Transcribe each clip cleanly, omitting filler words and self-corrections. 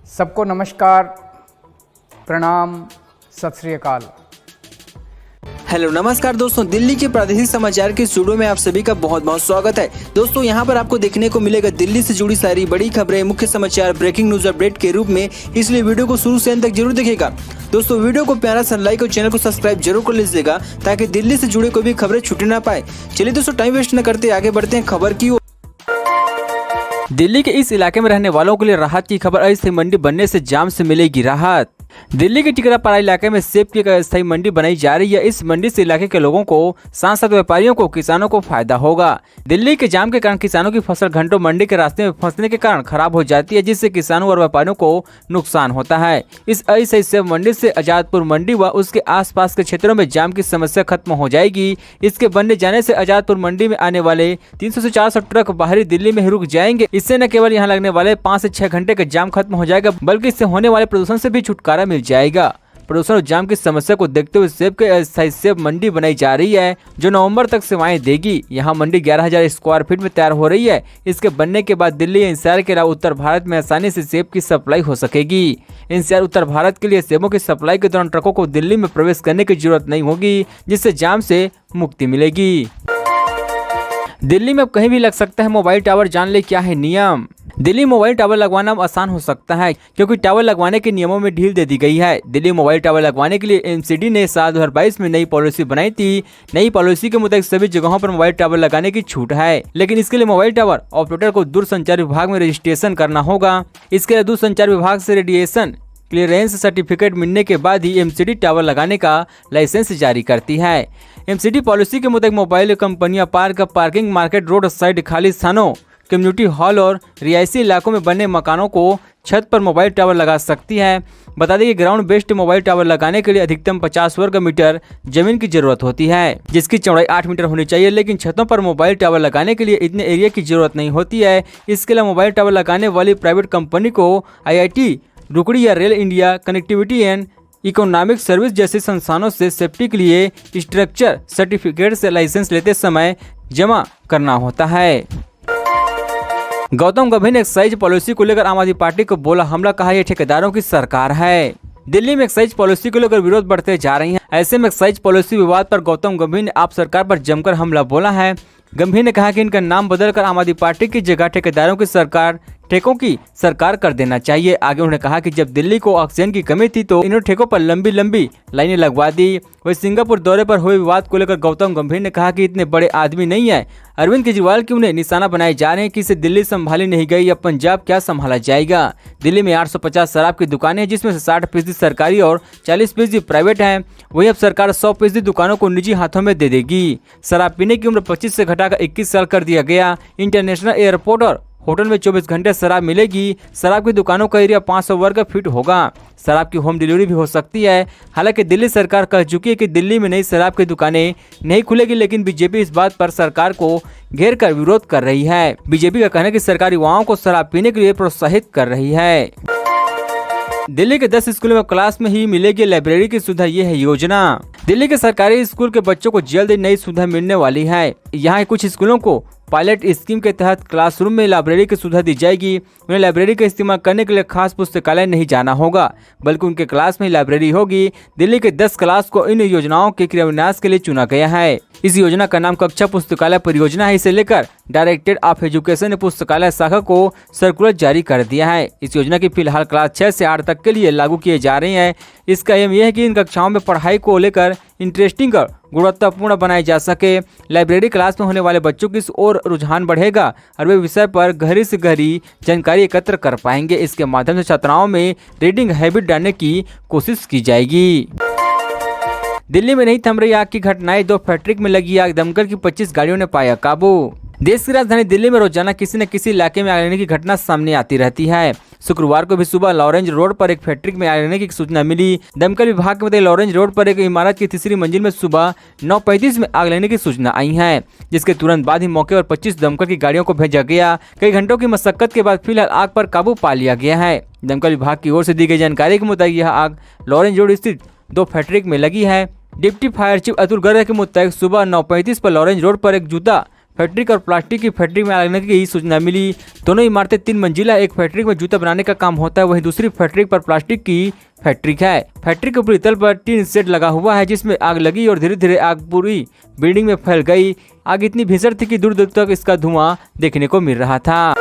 सबको नमस्कार, प्रणाम, सत श्री अकाल। हेलो नमस्कार दोस्तों, दिल्ली के प्रादेशिक समाचार के स्टूडियो में आप सभी का बहुत बहुत स्वागत है। दोस्तों यहाँ पर आपको देखने को मिलेगा दिल्ली से जुड़ी सारी बड़ी खबरें, मुख्य समाचार, ब्रेकिंग न्यूज अपडेट के रूप में, इसलिए वीडियो को शुरू से अंत तक जरूर देखिएगा। दोस्तों वीडियो को प्यारा सा लाइक और चैनल को सब्सक्राइब जरूर कर लीजिएगा ताकि दिल्ली से जुड़े कोई भी खबरें छूटे ना पाए। चलिए दोस्तों टाइम वेस्ट न करते आगे बढ़ते हैं खबर की ओर। दिल्ली के इस इलाके में रहने वालों के लिए राहत की खबर, अस्थायी मंडी बनने से जाम से मिलेगी राहत। दिल्ली के टिकरापारा इलाके में सेब की अस्थायी मंडी बनाई जा रही है। इस मंडी से इलाके के लोगों को, साथ साथ व्यापारियों को, किसानों को फायदा होगा। दिल्ली के जाम के कारण किसानों की फसल घंटों मंडी के रास्ते में फंसने के कारण खराब हो जाती है, जिससे किसानों और व्यापारियों को नुकसान होता है। इस अस्थायी सेब मंडी से आजादपुर मंडी व उसके आसपास के क्षेत्रों में जाम की समस्या खत्म हो जाएगी। इसके बनने जाने से आजादपुर मंडी में आने वाले 300 से 400 ट्रक बाहरी दिल्ली में रुक जाएंगे। इससे न केवल यहाँ लगने वाले 5 से 6 घंटे का जाम खत्म हो जाएगा, बल्कि इससे होने वाले प्रदूषण से भी छुटकारा मिल जाएगा। प्रदूषण और जाम की समस्या को देखते हुए सेब के अस्थायी सेब मंडी बनाई जा रही है, जो नवंबर तक सेवाएं देगी। यहाँ मंडी 11,000 स्क्वायर फीट में तैयार हो रही है। इसके बनने के बाद दिल्ली एनसीआर के अलावा उत्तर भारत में आसानी से सेब की सप्लाई हो सकेगी। एनसीआर उत्तर भारत के लिए सेबों की सप्लाई के दौरान ट्रकों को दिल्ली में प्रवेश करने की जरूरत नहीं होगी, जिससे जाम से मुक्ति मिलेगी। दिल्ली में अब कहीं भी लग सकता है मोबाइल टावर, जान ले क्या है नियम। दिल्ली मोबाइल टावर लगवाना अब आसान हो सकता है, क्योंकि टावर लगवाने के नियमों में ढील दे दी गई है। दिल्ली मोबाइल टावर लगवाने के लिए एमसीडी ने साल 2022 में नई पॉलिसी बनाई थी। नई पॉलिसी के मुताबिक सभी जगहों पर मोबाइल टावर लगाने की छूट है, लेकिन इसके लिए मोबाइल टावर ऑपरेटर को दूरसंचार विभाग में रजिस्ट्रेशन करना होगा। इसके लिए दूरसंचार विभाग से रेडिएशन क्लियरेंस सर्टिफिकेट मिलने के बाद ही एमसीडी टावर लगाने का लाइसेंस जारी करती है। एमसीडी पॉलिसी के मुताबिक मोबाइल कंपनियां park, parking, market, road side, खाली स्थानों, कम्युनिटी हॉल और रिहायशी इलाकों में बने मकानों को छत पर मोबाइल टावर लगा सकती है। बता दें कि ग्राउंड बेस्ड मोबाइल टावर लगाने के लिए अधिकतम 50 वर्ग मीटर जमीन की जरूरत होती है, जिसकी चौड़ाई 8 मीटर होनी चाहिए। लेकिन छतों पर मोबाइल टावर लगाने के लिए इतने एरिया की जरूरत नहीं होती है। इसके लिए मोबाइल टावर लगाने वाली प्राइवेट कंपनी को IIT रुकड़ी या rail India, connectivity and economic service जैसे संस्थानों से सेफ्टी के लिए स्ट्रक्चर सर्टिफिकेट से लाइसेंस लेते समय जमा करना होता है। गौतम गंभीर ने एक्साइज पॉलिसी को लेकर आम आदमी पार्टी को बोला हमला, कहा यह ठेकेदारों की सरकार है। दिल्ली में एक्साइज पॉलिसी को लेकर विरोध बढ़ते जा रही है। ऐसे में एक्साइज पॉलिसी विवाद पर गौतम गंभीर ने आप सरकार पर जमकर हमला बोला है। गंभीर ने कहा कि इनका नाम बदलकर आम आदमी पार्टी की जगह ठेकेदारों की सरकार, ठेकों की सरकार कर देना चाहिए। आगे उन्होंने कहा कि जब दिल्ली को ऑक्सीजन की कमी थी तो इन्होंने ठेकों पर लंबी लंबी लाइनें लगवा दी। वही सिंगापुर दौरे पर हुए विवाद को लेकर गौतम गंभीर ने कहा कि इतने बड़े आदमी नहीं है अरविंद केजरीवाल की उन्हें निशाना बनाए जा रहे हैं कि इसे दिल्ली संभाली नहीं गई, अब पंजाब क्या संभाला जाएगा। दिल्ली में 850 शराब की दुकानें हैं, जिसमें से 60% सरकारी और 40% प्राइवेट हैं। वही अब सरकार 100% दुकानों को निजी हाथों में दे देगी। शराब पीने की उम्र 25 से घटाकर 21 साल कर दिया गया। इंटरनेशनल एयरपोर्ट और होटल में 24 घंटे शराब मिलेगी। शराब की दुकानों का एरिया 500 वर्ग फीट होगा। शराब की होम डिलीवरी भी हो सकती है। हालांकि दिल्ली सरकार कह चुकी है कि दिल्ली में नई शराब की दुकानें नहीं खुलेगी, लेकिन बीजेपी इस बात पर सरकार को घेर कर विरोध कर रही है। बीजेपी का कहना है कि सरकार युवाओं को शराब पीने के लिए प्रोत्साहित कर रही है। दिल्ली के 10 स्कूलों में क्लास में ही मिलेगी लाइब्रेरी की सुविधा, ये है योजना। दिल्ली के सरकारी स्कूल के बच्चों को जल्द ही नई सुविधा मिलने वाली है। यहाँ कुछ स्कूलों को पायलट स्कीम के तहत क्लासरूम में लाइब्रेरी की सुविधा दी जाएगी। उन्हें लाइब्रेरी का इस्तेमाल करने के लिए खास पुस्तकालय नहीं जाना होगा, बल्कि उनके क्लास में ही लाइब्रेरी होगी। दिल्ली के 10 क्लास को इन योजनाओं के क्रियान्वयन के लिए चुना गया है। इस योजना का नाम कक्षा पुस्तकालय परियोजना है। इसे लेकर डायरेक्टरेट ऑफ एजुकेशन ने पुस्तकालय शाखा को सर्कुलर जारी कर दिया है। इस योजना की फिलहाल क्लास 6 से 8 तक के लिए लागू किए जा रहे हैं। इसका एम यह है कि इन कक्षाओं में पढ़ाई को लेकर इंटरेस्टिंग और गुणवत्तापूर्ण बनाई जा सके। लाइब्रेरी क्लास में होने वाले बच्चों की ओर रुझान बढ़ेगा और वे विषय पर गहरी से गहरी जानकारी एकत्र कर पाएंगे। इसके माध्यम से छात्राओं में रीडिंग हैबिट डालने की कोशिश की जाएगी। दिल्ली में नहीं थम रही आग की घटनाएं, 2 फैक्ट्री में लगी आग, दमकल की 25 गाड़ियों ने पाया काबू। देश की राजधानी दिल्ली में रोजाना किसी न किसी इलाके में आग लगने की घटना सामने आती रहती है। शुक्रवार को भी सुबह लॉरेंज रोड पर एक फैक्ट्री में आग लगने की सूचना मिली। दमकल विभाग के मुताबिक लॉरेंज रोड पर एक इमारत की तीसरी मंजिल में सुबह 9:35 में आग लगने की सूचना आई है, जिसके तुरंत बाद ही मौके पर 25 दमकल की गाड़ियों को भेजा गया। कई घंटों की मशक्कत के बाद फिलहाल आग पर काबू पा लिया गया है। दमकल विभाग की ओर से दी गई जानकारी के मुताबिक यह आग लॉरेंज रोड स्थित 2 फैक्ट्री में लगी है। Deputy fire chief Atul Garg के मुताबिक सुबह 9:35 पर लॉरेंज रोड पर एक जूता फैक्ट्री और प्लास्टिक की फैक्ट्री में आग लगने की सूचना मिली। दोनों इमारतें 3 मंजिला, एक फैक्ट्री में जूता बनाने का काम होता है, वहीं दूसरी फैक्ट्री पर प्लास्टिक की फैक्ट्री है। फैक्ट्री के ऊपरी तल पर टीन शेड लगा हुआ है जिसमें आग लगी और धीरे धीरे आग पूरी बिल्डिंग में फैल गई। आग इतनी भीषण थी कि दूर दूर तक इसका धुआं देखने को मिल रहा था।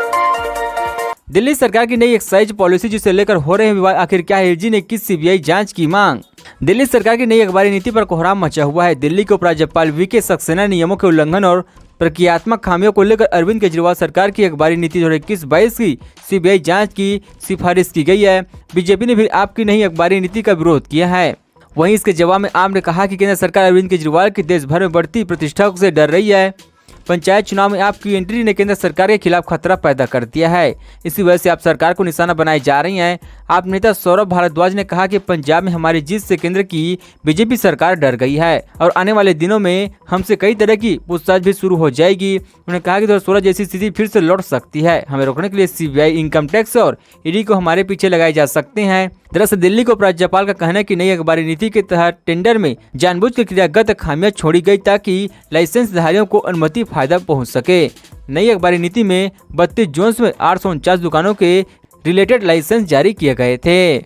दिल्ली सरकार की नई एक्साइज पॉलिसी जिसे लेकर हो रहे विवाद, आखिर क्या है, एलजी ने की सीबीआई जांच की मांग। दिल्ली सरकार की नई अखबारी नीति पर कोहराम मचा हुआ है। दिल्ली के उपराज्यपाल वीके सक्सेना नियमों के उल्लंघन और प्रक्रियात्मक खामियों को लेकर अरविंद केजरीवाल सरकार की अखबारी नीति 2021-22 की सीबीआई जांच की सिफारिश की गई है। बीजेपी ने भी आपकी नई अखबारी नीति का विरोध किया है। वहीं इसके जवाब में आप ने कहा कि केंद्र सरकार अरविंद केजरीवाल की देश भर में बढ़ती प्रतिष्ठा से डर रही है। पंचायत चुनाव में आपकी एंट्री ने केंद्र सरकार के खिलाफ खतरा पैदा कर दिया है। इसी वजह से आप सरकार को निशाना बनाई जा रही हैं। आप नेता सौरभ भारद्वाज ने कहा कि पंजाब में हमारी जीत से केंद्र की बीजेपी सरकार डर गई है और आने वाले दिनों में हमसे कई तरह की पूछताछ भी शुरू हो जाएगी। उन्होंने कहा कि 2016 जैसी स्थिति फिर से लौट सकती है। हमें रोकने के लिए सीबीआई, इनकम टैक्स और ईडी को हमारे पीछे लगाए जा सकते हैं। दरअसल दिल्ली को उपराज्यपाल का कहना है कि नई अखबारी नीति के तहत टेंडर में जानबूझकर क्रियागत खामियां छोड़ी गई ताकि लाइसेंसधारियों को अनुमति फायदा पहुंच सके। नई अखबारी नीति में 32 जोन्स में 849 दुकानों के रिलेटेड लाइसेंस जारी किए गए थे।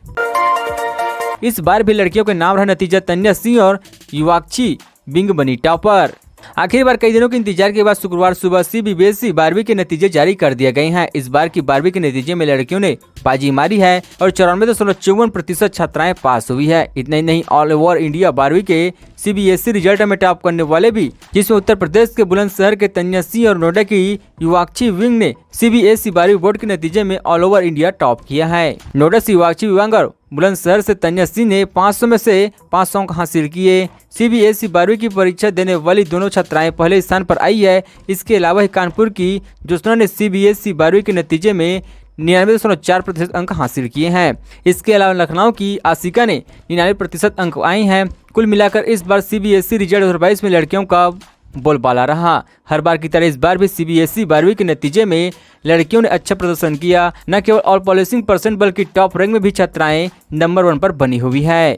इस बार भी लड़कियों के नाम रहा, नतीजा तन्या सिंह और युवाक्षी बिंग बनी टॉपर। आखिर बार कई दिनों के इंतजार के बाद शुक्रवार सुबह सीबीएसई 12वीं के नतीजे जारी कर दिए गए हैं। इस बार की 12वीं के नतीजे में लड़कियों ने बाजी मारी है और 94.54% छात्राएं पास हुई है। इतना ही नहीं, ऑल ओवर इंडिया 12वीं के सीबीएसई रिजल्ट में टॉप करने वाले भी, जिसमें उत्तर प्रदेश के बुलंदशहर के तन्या सिंह और नोएडा की युवाक्षी विंग ने सीबीएसई 12वीं बोर्ड के नतीजे में ऑल ओवर इंडिया टॉप किया है। नोएडा से युवाक्षी विंग और बुलंदशहर से तन्या सिंह ने 500 में से 500 अंक हासिल किए। सीबीएसई 12वीं की परीक्षा देने वाली दोनों छात्राएं पहले स्थान पर आई है। इसके अलावा कानपुर की ज्योत्सना ने सीबीएसई 12वीं के नतीजे में 99.4% अंक हासिल किए हैं। इसके अलावा लखनऊ की आशिका ने 99% अंक आए हैं। कुल मिलाकर इस बार सीबीएसई रिजल्ट 2022 में लड़कियों का बोलबाला रहा। हर बार की तरह इस बार भी सीबीएसई 12वीं के नतीजे में लड़कियों ने अच्छा प्रदर्शन किया। न केवल ऑल पॉलिसिंग परसेंट बल्कि टॉप रैंक में भी छात्राएं नंबर 1 पर बनी हुई है।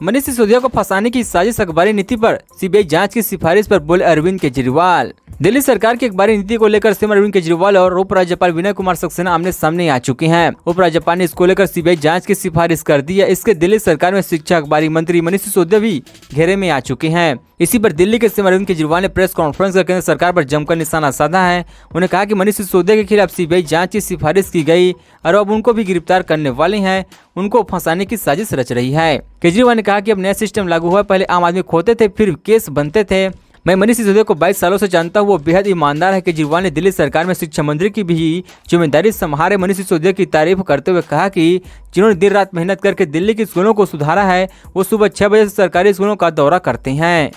मनीष सिसोदिया को फंसाने की साजिश, अखबारी नीति पर सीबीआई जांच की सिफारिश पर बोले अरविंद केजरीवाल। दिल्ली सरकार की अखबारी नीति को लेकर सीएम अरविंद केजरीवाल और उपराज्यपाल विनय कुमार सक्सेना आमने सामने आ चुके हैं। उपराज्यपाल ने इसको लेकर सीबीआई जांच की सिफारिश कर दी है। इसके दिल्ली सरकार में शिक्षा अखबारी मंत्री मनीष सिसोदिया भी घेरे में आ चुके हैं। इसी पर दिल्ली के सीएम अरविंद केजरीवाल ने प्रेस कॉन्फ्रेंस कर केंद्र सरकार पर जमकर निशाना साधा है। उन्होंने कहा कि मनीष सिसोदिया के खिलाफ सीबीआई जांच की सिफारिश की गई और अब उनको भी गिरफ्तार करने वाले हैं। उनको फंसाने की साजिश रच रही है। केजरीवाल ने कहा कि अब नया सिस्टम लागू हुआ, पहले आम आदमी खोते थे फिर केस बनते थे। मैं मनीष सिसोदिया को 22 सालों से जानता हूँ, वो बेहद ईमानदार है। केजरीवाल ने दिल्ली सरकार में शिक्षा मंत्री की भी जिम्मेदारी संभाले। मनीष सिसोदिया की तारीफ करते हुए कहा कि जिन्होंने दिन रात मेहनत करके दिल्ली के स्कूलों को सुधारा है, वो सुबह 6 बजे से सरकारी स्कूलों का दौरा करते हैं।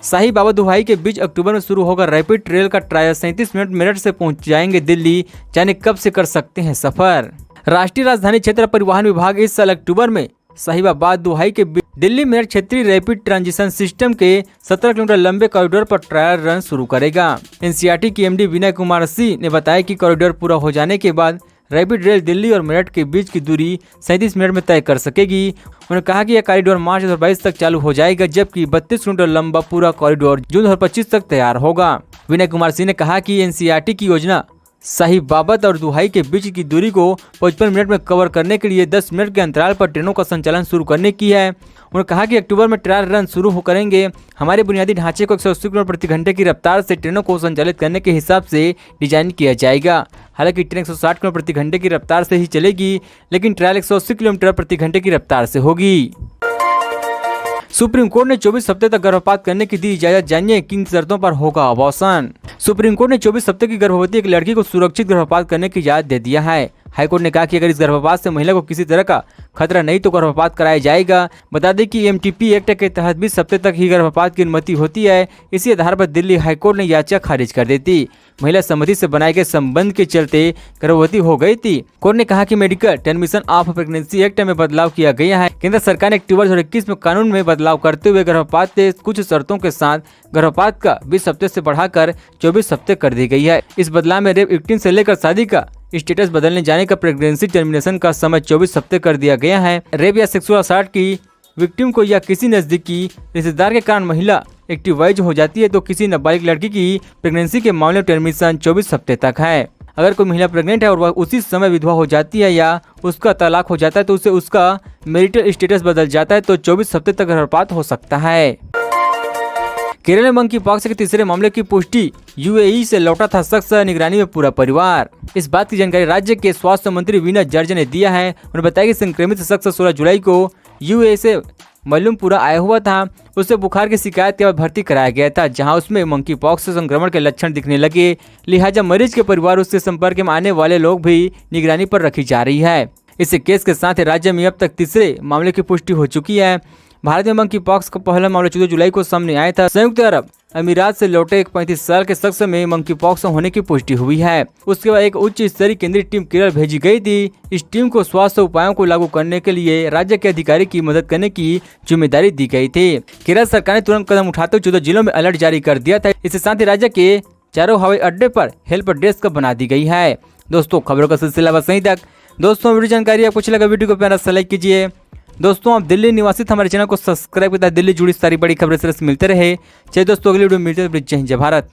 शाही बाबा दुहाई के बीच अक्टूबर में शुरू होगा रैपिड ट्रेल का ट्रायल। 37 मिनट मेरठ से पहुंच जाएंगे दिल्ली, जाने कब से कर सकते हैं सफर। राष्ट्रीय राजधानी क्षेत्र परिवहन विभाग इस साल अक्टूबर में साहिबाबाद दुहाई के बीच दिल्ली मेरठ क्षेत्रीय रैपिड ट्रांजिशन सिस्टम के 17 किलोमीटर लंबे कॉरिडोर पर ट्रायल रन शुरू करेगा। एनसीईआरटी के एमडी विनय कुमार सिंह ने बताया कि कॉरिडोर पूरा हो जाने के बाद रैपिड रेल दिल्ली और मेरठ के बीच की दूरी 37 मिनट में तय कर सकेगी। उन्होंने कहा कि यह कॉरिडोर मार्च 2022 तक चालू हो जाएगा, जबकि 32 किलोमीटर लंबा पूरा कॉरिडोर जून 2025 तक तैयार होगा। विनय कुमार सिंह ने कहा कि एनसीईआरटी की योजना साहिबाबाद और दुहाई के बीच की दूरी को 55 मिनट में कवर करने के लिए 10 मिनट के अंतराल पर ट्रेनों का संचालन शुरू करने की है। उन्होंने कहा कि अक्टूबर में ट्रायल रन शुरू करेंगे। हमारे बुनियादी ढांचे को 180 किलोमीटर प्रति घंटे की रफ्तार से ट्रेनों को संचालित करने के हिसाब से डिजाइन किया जाएगा। हालांकि ट्रेन 160 किलोमीटर प्रति घंटे की रफ्तार से ही चलेगी, लेकिन ट्रायल 180 किलोमीटर प्रति घंटे की रफ्तार से होगी। सुप्रीम कोर्ट ने 24 हफ्ते तक गर्भपात करने की दी इजाजत, जानिए किन शर्तों पर होगा अबॉर्शन। सुप्रीम कोर्ट ने 24 हफ्ते की गर्भवती एक लड़की को सुरक्षित गर्भपात करने की इजाजत दे दिया है। हाईकोर्ट ने कहा कि अगर इस गर्भपात से महिला को किसी तरह का खतरा नहीं तो गर्भपात कराया जाएगा। बता दें कि एमटीपी एक्ट के तहत 20 हफ्ते तक ही गर्भपात की अनुमति होती है। इसी आधार पर दिल्ली हाईकोर्ट ने याचिका खारिज कर दी थी। महिला सहमति से बनाए गए संबंध के चलते गर्भवती हो गई थी। कोर्ट ने कहा कि medical termination of pregnancy act में बदलाव किया गया है। केंद्र सरकार ने अक्टूबर 2021 में कानून में बदलाव करते हुए गर्भपात के कुछ शर्तों के साथ गर्भपात का 20 हफ्ते से बढ़ाकर 24 हफ्ते कर दी गई है। इस बदलाव में रेप विक्टिम से लेकर शादी का स्टेटस बदलने जाने का प्रेगनेंसी टर्मिनेशन का समय 24 हफ्ते कर दिया गया है। रेप या सेक्सुअल असॉल्ट की विक्टिम को या किसी नजदीकी रिश्तेदार के कारण महिला एक्टिवाइज हो जाती है तो किसी नाबालिग लड़की की प्रेगनेंसी के मामले में टर्मिनेशन 24 हफ्ते तक है। अगर कोई महिला प्रेग्नेंट है और वह उसी समय विधवा हो जाती है या उसका तलाक हो जाता है तो उसे उसका मैरिटल स्टेटस बदल जाता है तो 24 हफ्ते तक गर्भपात हो सकता है। केरल में मंकी पॉक्स के तीसरे मामले की पुष्टि, यूएई से लौटा था शख्स, निगरानी में पूरा परिवार। इस बात की जानकारी राज्य के स्वास्थ्य मंत्री वीना जर्ज ने दिया है। उन्होंने बताया कि संक्रमित शख्स 16 जुलाई को यूएई से मल्लुमपुरा आया हुआ था। उसे बुखार की शिकायत के बाद भर्ती कराया गया था, जहां उसमें मंकी पॉक्स से संक्रमण के लक्षण दिखने लगे। लिहाजा मरीज के परिवार उसके संपर्क में आने वाले लोग भी निगरानी पर रखी जा रही है। इस केस के साथ ही राज्य में अब तक तीसरे मामले की पुष्टि हो चुकी है। भारत में मंकी पॉक्स का पहला मामला 14 जुलाई को सामने आया था। संयुक्त अरब अमीरात से लौटे एक 35 साल के शख्स में मंकी पॉक्स होने की पुष्टि हुई है। उसके बाद एक उच्च स्तरीय केंद्रीय टीम केरल भेजी गई थी। इस टीम को स्वास्थ्य उपायों को लागू करने के लिए राज्य के अधिकारी की मदद करने की जिम्मेदारी दी गई थी। केरल सरकार ने तुरंत कदम उठाते हुए 14 जिलों में अलर्ट जारी कर दिया था। इसके साथ ही राज्य के चारों हवाई अड्डे पर हेल्प डेस्क बना दी गई है। दोस्तों, खबरों का सिलसिला बस यहीं तक। दोस्तों, वीडियो जानकारी आपको अच्छी लगा वीडियो को प्यारा सा लाइक कीजिए। दोस्तों, आप दिल्ली निवासी हमारे चैनल को सब्सक्राइब करते हैं। दिल्ली जुड़ी सारी बड़ी खबरें से मिलते रहे। चलिए दोस्तों, अगली वीडियो में मिलते हैं। जय हिंद, जय भारत।